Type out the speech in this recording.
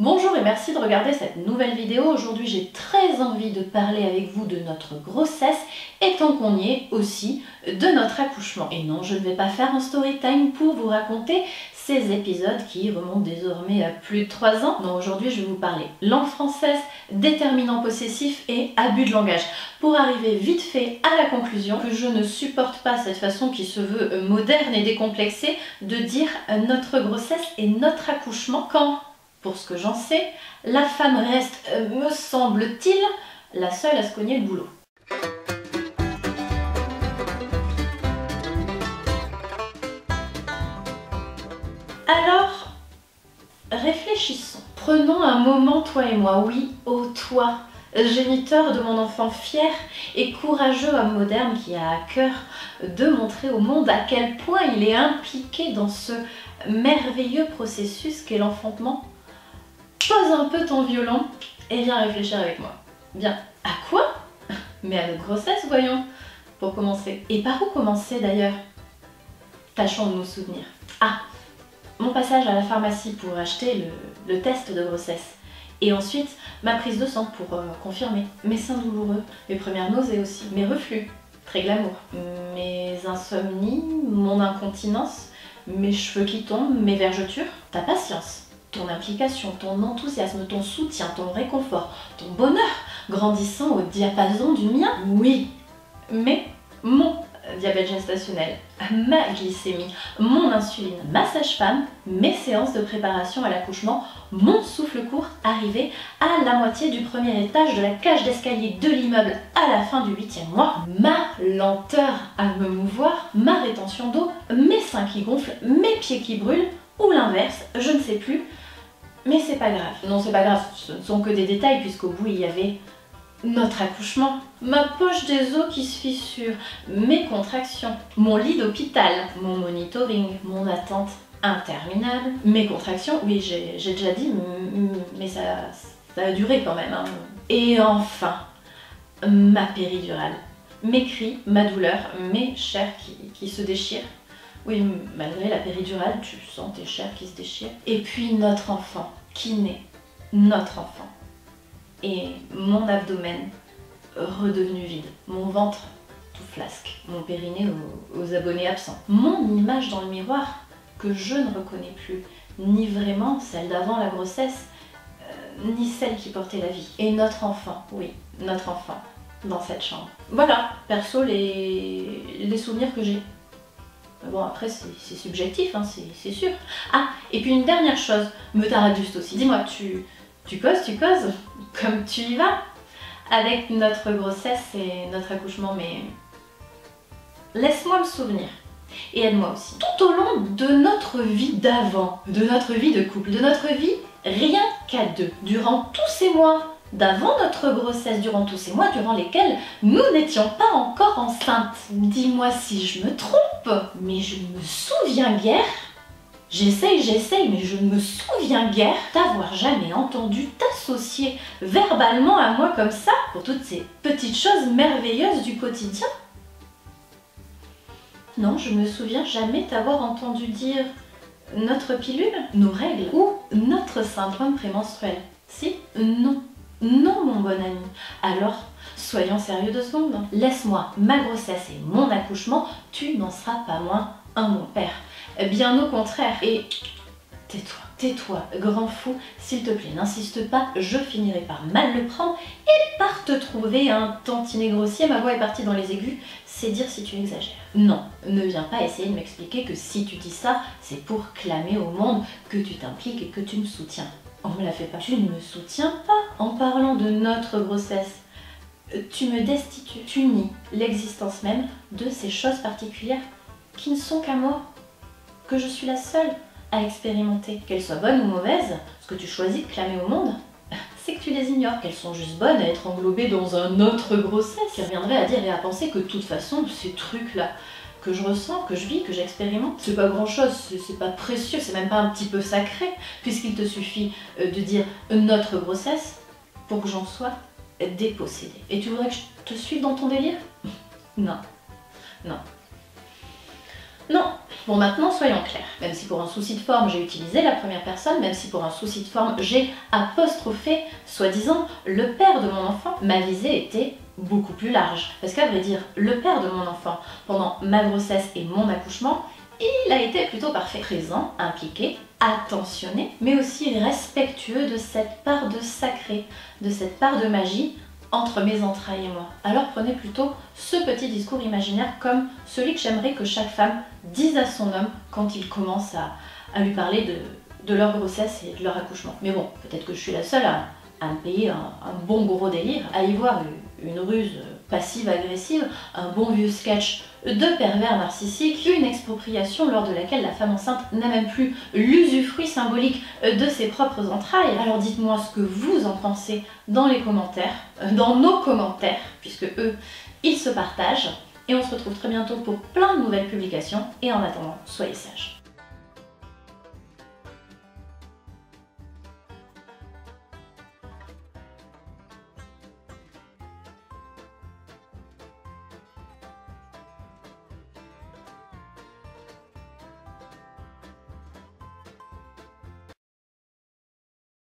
Bonjour et merci de regarder cette nouvelle vidéo. Aujourd'hui j'ai très envie de parler avec vous de notre grossesse et tant qu'on y est aussi de notre accouchement. Et non, je ne vais pas faire un story time pour vous raconter ces épisodes qui remontent désormais à plus de 3 ans. Non, aujourd'hui je vais vous parler langue française, déterminant possessif et abus de langage. Pour arriver vite fait à la conclusion que je ne supporte pas cette façon qui se veut moderne et décomplexée de dire notre grossesse et notre accouchement quand, pour ce que j'en sais, la femme reste, me semble-t-il, la seule à se cogner le boulot. Alors, réfléchissons. Prenons un moment, toi et moi. Oui, ô toi, géniteur de mon enfant fier et courageux homme moderne qui a à cœur de montrer au monde à quel point il est impliqué dans ce merveilleux processus qu'est l'enfantement. Pose un peu ton violon et viens réfléchir avec moi. Bien, à quoi? Mais à notre grossesse, voyons, pour commencer. Et par où commencer d'ailleurs? Tâchons de nous souvenir. Ah, mon passage à la pharmacie pour acheter le test de grossesse. Et ensuite, ma prise de sang pour confirmer. Mes seins douloureux, mes premières nausées aussi, mes reflux, très glamour. Mes insomnies, mon incontinence, mes cheveux qui tombent, mes vergetures. Ta patience, ton implication, ton enthousiasme, ton soutien, ton réconfort, ton bonheur grandissant au diapason du mien. Oui, mais mon diabète gestationnel, ma glycémie, mon insuline, ma sage-femme, mes séances de préparation à l'accouchement, mon souffle court arrivé à la moitié du premier étage de la cage d'escalier de l'immeuble à la fin du 8e mois, ma lenteur à me mouvoir, ma rétention d'eau, mes seins qui gonflent, mes pieds qui brûlent, ou l'inverse, je ne sais plus, mais c'est pas grave. Non, c'est pas grave, ce ne sont que des détails puisqu'au bout il y avait notre accouchement, ma poche des os qui se fissure, mes contractions, mon lit d'hôpital, mon monitoring, mon attente interminable, mes contractions, oui j'ai déjà dit, mais ça a duré quand même. Hein. Et enfin, ma péridurale, mes cris, ma douleur, mes chairs qui se déchirent. Oui, malgré la péridurale, tu sens tes chairs qui se déchirent. Et puis notre enfant qui naît, notre enfant. Et mon abdomen redevenu vide, mon ventre tout flasque, mon périnée aux abonnés absents. Mon image dans le miroir que je ne reconnais plus, ni vraiment celle d'avant la grossesse, ni celle qui portait la vie. Et notre enfant, oui, notre enfant, dans cette chambre. Voilà, perso, les souvenirs que j'ai. Bon, après, c'est subjectif, hein, c'est sûr. Ah, et puis une dernière chose, me tarade juste aussi. Dis-moi, tu causes, comme tu y vas, avec notre grossesse et notre accouchement, mais laisse-moi me souvenir. Et aide-moi aussi. Tout au long de notre vie d'avant, de notre vie de couple, de notre vie rien qu'à deux, durant tous ces mois, d'avant notre grossesse, durant tous ces mois durant lesquels nous n'étions pas encore enceintes. Dis-moi si je me trompe, mais je ne me souviens guère, j'essaye, mais je ne me souviens guère d'avoir jamais entendu t'associer verbalement à moi comme ça pour toutes ces petites choses merveilleuses du quotidien. Non, je me souviens jamais t'avoir entendu dire notre pilule, nos règles ou notre syndrome prémenstruel. Si? Non. Non, mon bon ami. Alors, soyons sérieux 2 secondes. Laisse-moi ma grossesse et mon accouchement, tu n'en seras pas moins un bon père. Bien au contraire. Et tais-toi, grand fou, s'il te plaît, n'insiste pas, je finirai par mal le prendre et par te trouver un tantinet grossier. Ma voix est partie dans les aigus, c'est dire si tu exagères. Non, ne viens pas essayer de m'expliquer que si tu dis ça, c'est pour clamer au monde que tu t'impliques et que tu me soutiens. On me la fait pas. Tu ne me soutiens pas en parlant de notre grossesse. Tu me destitues, tu nies l'existence même de ces choses particulières qui ne sont qu'à moi, que je suis la seule à expérimenter. Qu'elles soient bonnes ou mauvaises, ce que tu choisis de clamer au monde, c'est que tu les ignores, qu'elles sont juste bonnes à être englobées dans un autre grossesse. Qui reviendrait à dire et à penser que de toute façon, ces trucs-là que je ressens, que je vis, que j'expérimente, c'est pas grand-chose, c'est pas précieux, c'est même pas un petit peu sacré, puisqu'il te suffit de dire notre grossesse pour que j'en sois dépossédée. Et tu voudrais que je te suive dans ton délire? Non. Non. Non, Bon, maintenant soyons clairs, même si pour un souci de forme j'ai utilisé la première personne, même si pour un souci de forme j'ai apostrophé, soi-disant, le père de mon enfant, ma visée était beaucoup plus large. Parce qu'à vrai dire, le père de mon enfant, pendant ma grossesse et mon accouchement, il a été plutôt parfait. Présent, impliqué, attentionné, mais aussi respectueux de cette part de sacré, de cette part de magie entre mes entrailles et moi. Alors prenez plutôt ce petit discours imaginaire comme celui que j'aimerais que chaque femme dise à son homme quand il commence à lui parler de leur grossesse et de leur accouchement. Mais bon, peut-être que je suis la seule à me payer un bon gros délire, à y voir une ruse passive-agressive, un bon vieux sketch de pervers narcissique, une expropriation lors de laquelle la femme enceinte n'a même plus l'usufruit symbolique de ses propres entrailles. Alors dites-moi ce que vous en pensez dans les commentaires, dans nos commentaires, puisque eux, ils se partagent. Et on se retrouve très bientôt pour plein de nouvelles publications. Et en attendant, soyez sages.